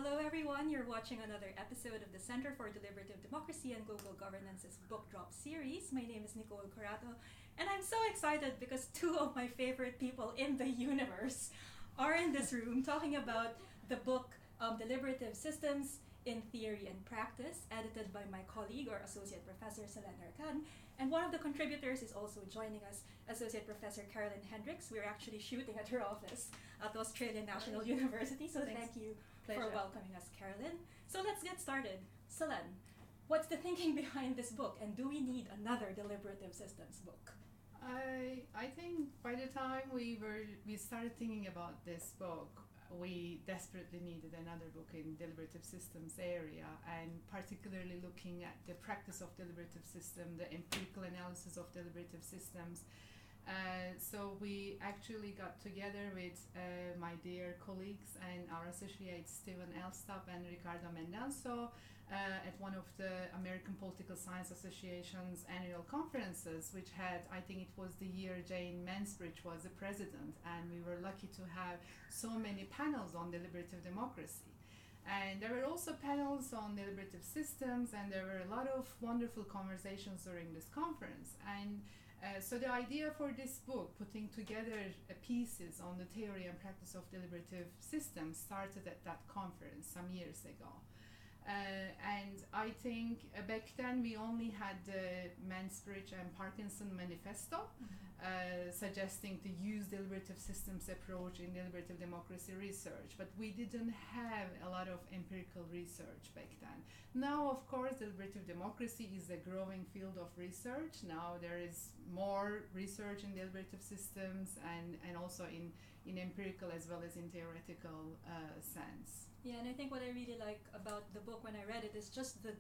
Hello everyone, you're watching another episode of the Center for Deliberative Democracy and Global Governance's Book Drop series. My name is Carolyn, and I'm so excited because two of my favorite people in the universe are in this room talking about the book Deliberative Systems in Theory and Practice, edited by my colleague or Associate Professor Selen Ercan. And one of the contributors is also joining us, Associate Professor Carolyn Hendriks. We're actually shooting at her office at the Australian National University, so thank you for welcoming us, Carolyn. So let's get started. Selen, what's the thinking behind this book, and do we need another deliberative systems book? I think by the time we started thinking about this book, we desperately needed another book in deliberative systems area, and particularly looking at the practice of deliberative system, the empirical analysis of deliberative systems. So we actually got together with my dear colleagues and our associates Stephen Elstub and Ricardo Mendonça at one of the American Political Science Association's annual conferences, which had, I think it was the year Jane Mansbridge was the president, and we were lucky to have so many panels on deliberative democracy. And there were also panels on deliberative systems, and there were a lot of wonderful conversations during this conference. And so the idea for this book, putting together pieces on the theory and practice of deliberative systems, started at that conference some years ago. And I think back then we only had the Mansbridge and Parkinson Manifesto, suggesting to use deliberative systems approach in deliberative democracy research, but we didn't have a lot of empirical research back then. Now, of course, deliberative democracy is a growing field of research. Now there is more research in deliberative systems and also in empirical as well as in theoretical sense. Yeah, and I think what I really like about the book when I read it is just the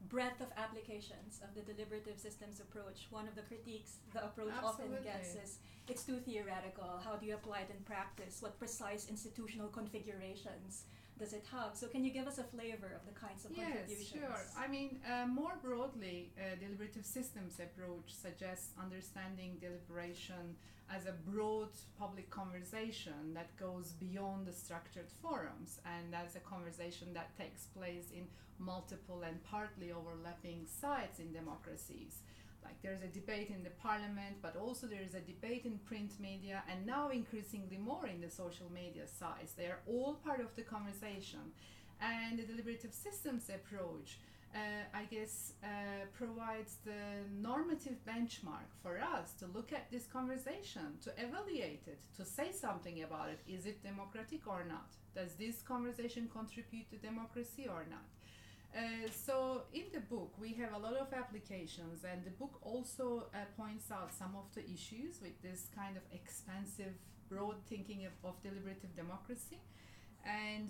breadth of applications of the deliberative systems approach. One of the critiques the approach often gets is it's too theoretical. How do you apply it in practice? What precise institutional configurations does it have? So can you give us a flavor of the kinds of contributions? Yes, sure. I mean, more broadly, deliberative systems approach suggests understanding deliberation as a broad public conversation that goes beyond the structured forums, and as a conversation that takes place in multiple and partly overlapping sites in democracies. Like there's a debate in the parliament, but also there is a debate in print media, and now increasingly more in the social media sites. They are all part of the conversation. And the deliberative systems approach, I guess, provides the normative benchmark for us to look at this conversation, to evaluate it, to say something about it. Is it democratic or not? Does this conversation contribute to democracy or not? So in the book we have a lot of applications, and the book also points out some of the issues with this kind of expansive broad thinking of deliberative democracy. And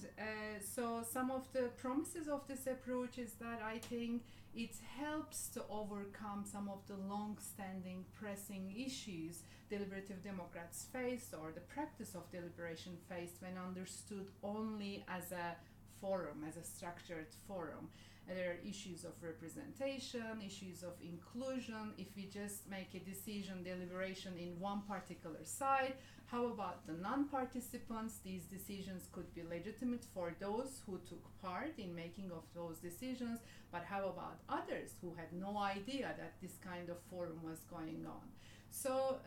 so some of the promises of this approach is that I think it helps to overcome some of the long-standing pressing issues deliberative democrats faced, or the practice of deliberation faced, when understood only as a forum, as a structured forum. There are issues of representation, issues of inclusion. If we just make a decision, deliberation in one particular side, how about the non-participants? These decisions could be legitimate for those who took part in making of those decisions, but how about others who had no idea that this kind of forum was going on? So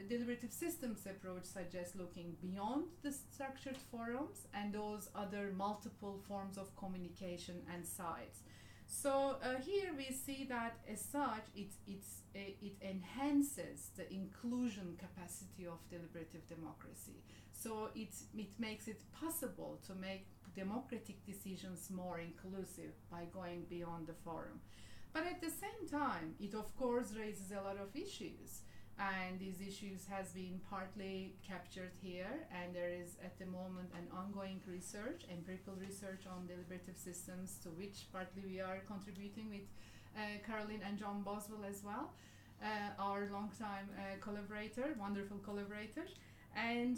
deliberative systems approach suggests looking beyond the structured forums and those other multiple forms of communication and sites. So here we see that as such it enhances the inclusion capacity of deliberative democracy. So it makes it possible to make democratic decisions more inclusive by going beyond the forum. But at the same time, it of course raises a lot of issues, and these issues has been partly captured here, and there is at the moment an ongoing research, empirical research on deliberative systems, to which partly we are contributing with Carolyn and John Boswell as well, our longtime wonderful collaborators. And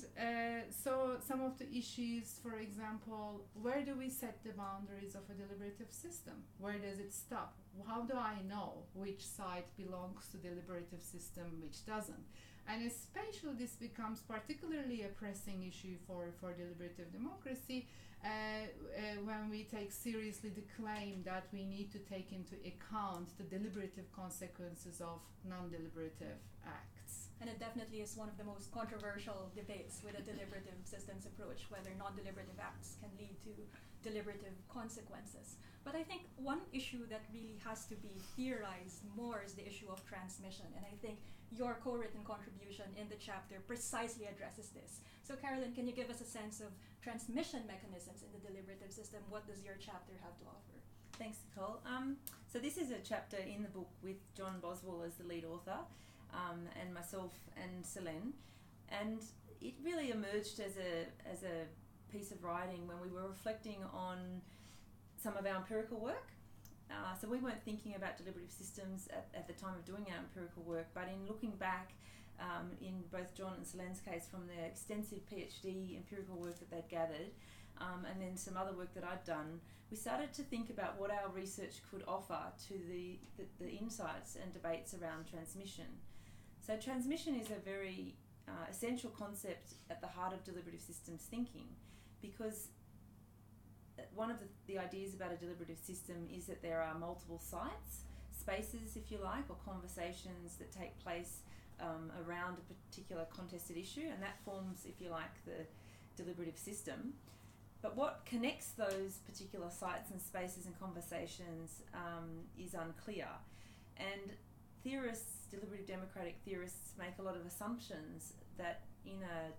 so some of the issues, for example, where do we set the boundaries of a deliberative system? Where does it stop? How do I know which side belongs to deliberative system, which doesn't? And especially this becomes particularly a pressing issue for deliberative democracy when we take seriously the claim that we need to take into account the deliberative consequences of non-deliberative acts. And it definitely is one of the most controversial debates with a deliberative systems approach, whether non-deliberative acts can lead to deliberative consequences. But I think one issue that really has to be theorized more is the issue of transmission. And I think your co-written contribution in the chapter precisely addresses this. So Carolyn, can you give us a sense of transmission mechanisms in the deliberative system? What does your chapter have to offer? Thanks, Nicole. So this is a chapter in the book with John Boswell as the lead author, and myself and Selen. And it really emerged as a piece of writing when we were reflecting on some of our empirical work. So we weren't thinking about deliberative systems at the time of doing our empirical work, but in looking back, in both John and Selen's case, from their extensive PhD empirical work that they'd gathered, and then some other work that I'd done, we started to think about what our research could offer to the insights and debates around transmission. So transmission is a very essential concept at the heart of deliberative systems thinking, because one of the ideas about a deliberative system is that there are multiple sites, spaces if you like, or conversations that take place around a particular contested issue, and that forms, if you like, the deliberative system. But what connects those particular sites and spaces and conversations is unclear. And theorists, deliberative democratic theorists, make a lot of assumptions that in a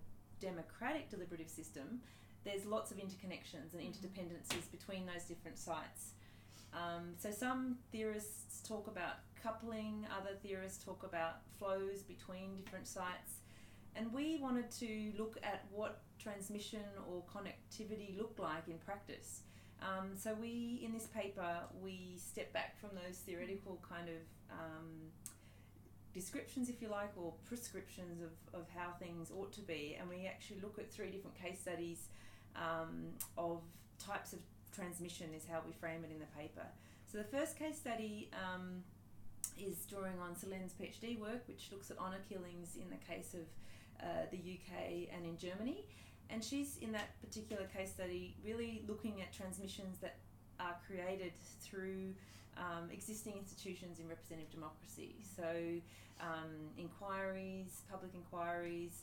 democratic deliberative system, there's lots of interconnections and interdependencies between those different sites. So some theorists talk about coupling, other theorists talk about flows between different sites. And we wanted to look at what transmission or connectivity looked like in practice. So we, in this paper, we step back from those theoretical kind of descriptions, if you like, or prescriptions of how things ought to be, and we actually look at 3 different case studies of types of transmission is how we frame it in the paper. So the first case study is drawing on Selen's PhD work, which looks at honour killings in the case of the UK and in Germany. And she's, in that particular case study, really looking at transmissions that are created through existing institutions in representative democracy. So inquiries, public inquiries,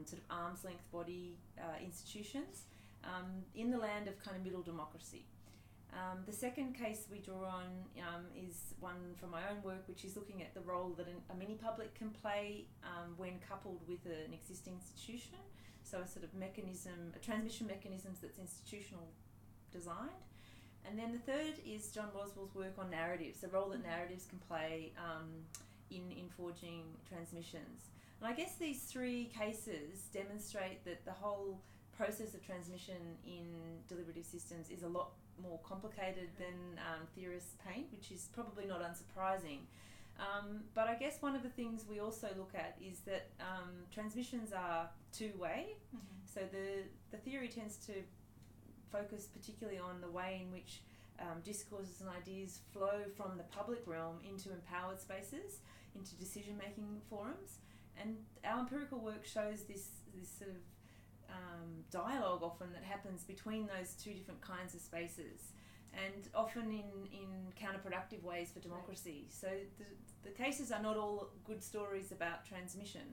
sort of arm's length body institutions in the land of kind of middle democracy. The second case we draw on is one from my own work, which is looking at the role that a mini-public can play when coupled with an existing institution. So a sort of mechanism, a transmission mechanisms that's institutional designed. And then the third is John Boswell's work on narratives, the role that narratives can play in forging transmissions. And I guess these 3 cases demonstrate that the whole process of transmission in deliberative systems is a lot more complicated than theorists paint, which is probably not unsurprising. But I guess one of the things we also look at is that transmissions are two-way. So the theory tends to focus particularly on the way in which discourses and ideas flow from the public realm into empowered spaces, into decision-making forums. And our empirical work shows this sort of dialogue often that happens between those 2 different kinds of spaces, and often in counterproductive ways for democracy. So the cases are not all good stories about transmission,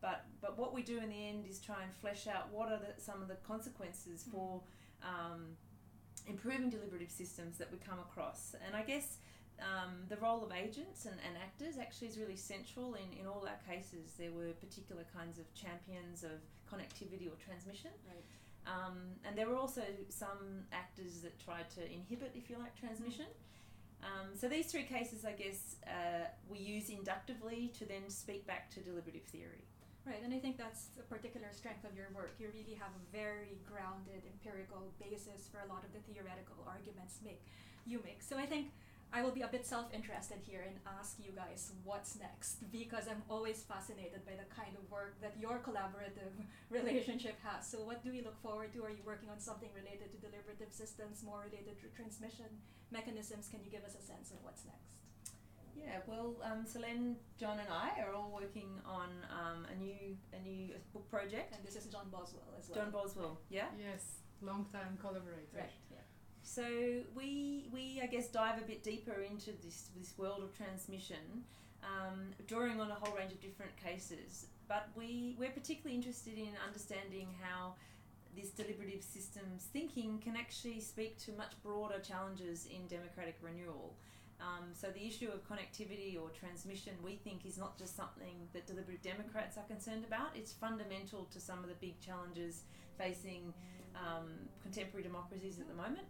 but what we do in the end is try and flesh out what are some of the consequences for improving deliberative systems that we come across. And I guess the role of agents and actors actually is really central in all our cases. There were particular kinds of champions of connectivity or transmission. Right. And there were also some actors that tried to inhibit, if you like, transmission. So these 3 cases, I guess, we use inductively to then speak back to deliberative theory. Right, and I think that's a particular strength of your work. You really have a very grounded empirical basis for a lot of the theoretical arguments you make. So I think I will be a bit self-interested here and ask you guys what's next, because I'm always fascinated by the kind of work that your collaborative relationship has. So what do we look forward to? Are you working on something related to deliberative systems, more related to transmission mechanisms? Can you give us a sense of what's next? Yeah, well, Selen, John and I are all working on a new book project. And this is John Boswell as well. John Boswell, yeah? Yes. long-time collaborator. Right. Yeah. So we I guess dive a bit deeper into this world of transmission, drawing on a whole range of different cases. But we're particularly interested in understanding how this deliberative systems thinking can actually speak to much broader challenges in democratic renewal. So the issue of connectivity or transmission, we think, is not just something that deliberative democrats are concerned about. It's fundamental to some of the big challenges facing contemporary democracies at the moment.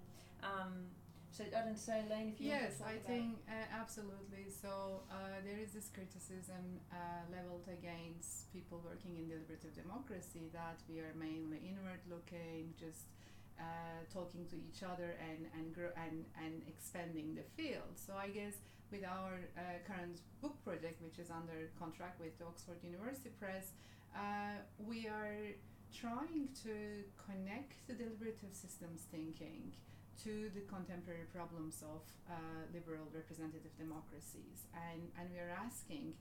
So I don't say, Elaine, if you want to talk I about think absolutely. So there is this criticism leveled against people working in deliberative democracy that we are mainly inward-looking, just talking to each other and expanding the field. So I guess with our current book project, which is under contract with the Oxford University Press, we are trying to connect the deliberative systems thinking to the contemporary problems of liberal representative democracies, and we are asking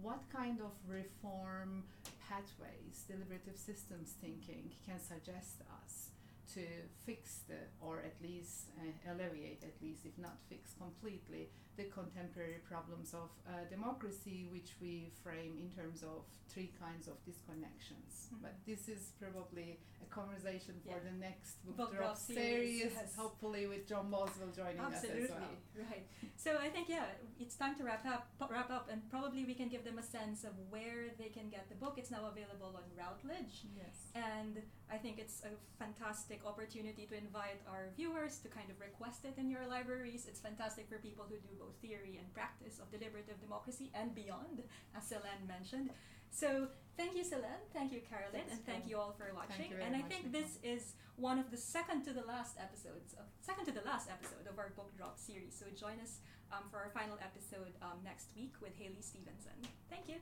what kind of reform pathways deliberative systems thinking can suggest us to fix or at least alleviate, at least if not fix completely, the contemporary problems of democracy, which we frame in terms of three kinds of disconnections. Mm-hmm. But this is probably a conversation for the next book drop drop series, yes. Hopefully with John Boswell joining us as well. Right. So I think it's time to wrap up, and probably we can give them a sense of where they can get the book. It's now available on Routledge. Yes. And I think it's a fantastic opportunity to invite our viewers to kind of request it in your libraries. It's fantastic for people who do both theory and practice of deliberative democracy and beyond, as Selen mentioned. So thank you, Selen, thank you, Carolyn, and thank you all for watching. And I think this is one of the second to the last episode of our book drop series. So join us for our final episode next week with Haley Stevenson. Thank you.